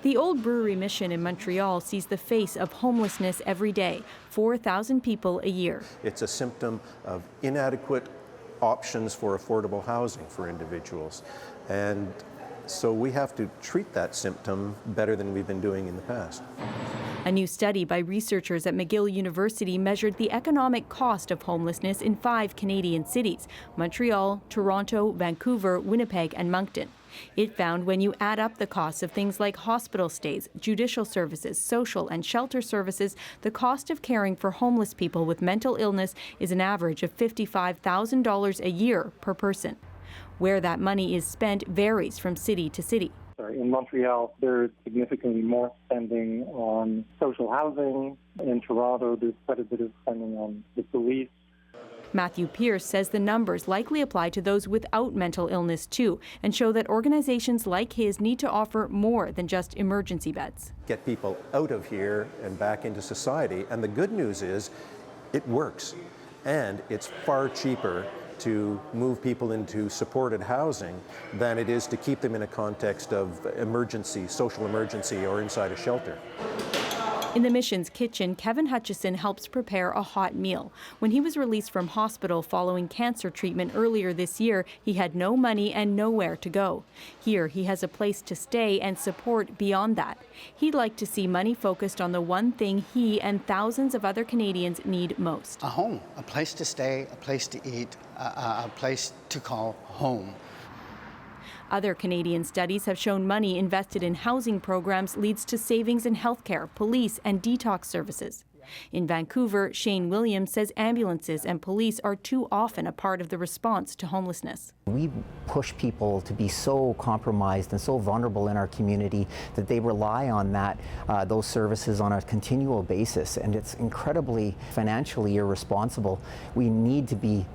The Old Brewery Mission in Montreal sees the face of homelessness every day, 4,000 people a year. It's a symptom of inadequate options for affordable housing for individuals. And so we have to treat that symptom better than we've been doing in the past. A new study by researchers at McGill University measured the economic cost of homelessness in 5 Canadian cities: Montreal, Toronto, Vancouver, Winnipeg, and Moncton. It found when you add up the costs of things like hospital stays, judicial services, social and shelter services, the cost of caring for homeless people with mental illness is an average of $55,000 a year per person. Where that money is spent varies from city to city. In Montreal, there's significantly more spending on social housing. In Toronto, there's quite a bit of spending on the police. Matthew Pierce says the numbers likely apply to those without mental illness too, and show that organizations like his need to offer more than just emergency beds. Get people out of here and back into society. And the good news is it works. And it's far cheaper to move people into supported housing than it is to keep them in a context of emergency, social emergency, or inside a shelter. In the mission's kitchen, Kevin Hutchison helps prepare a hot meal. When he was released from hospital following cancer treatment earlier this year, he had no money and nowhere to go. Here, he has a place to stay and support beyond that. He'd like to see money focused on the one thing he and thousands of other Canadians need most. A home, a place to stay, a place to eat, a place to call home. Other Canadian studies have shown money invested in housing programs leads to savings in healthcare, police, and detox services. In Vancouver, Shane Williams says ambulances and police are too often a part of the response to homelessness. We push people to be so compromised and so vulnerable in our community that they rely on those services on a continual basis, and it's incredibly financially irresponsible. We need to be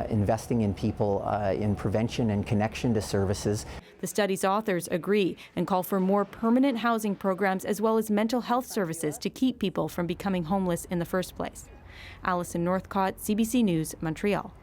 investing in people in prevention and connection to services. The study's authors agree and call for more permanent housing programs as well as mental health services to keep people from becoming homeless in the first place. Alison Northcott, CBC News, Montreal.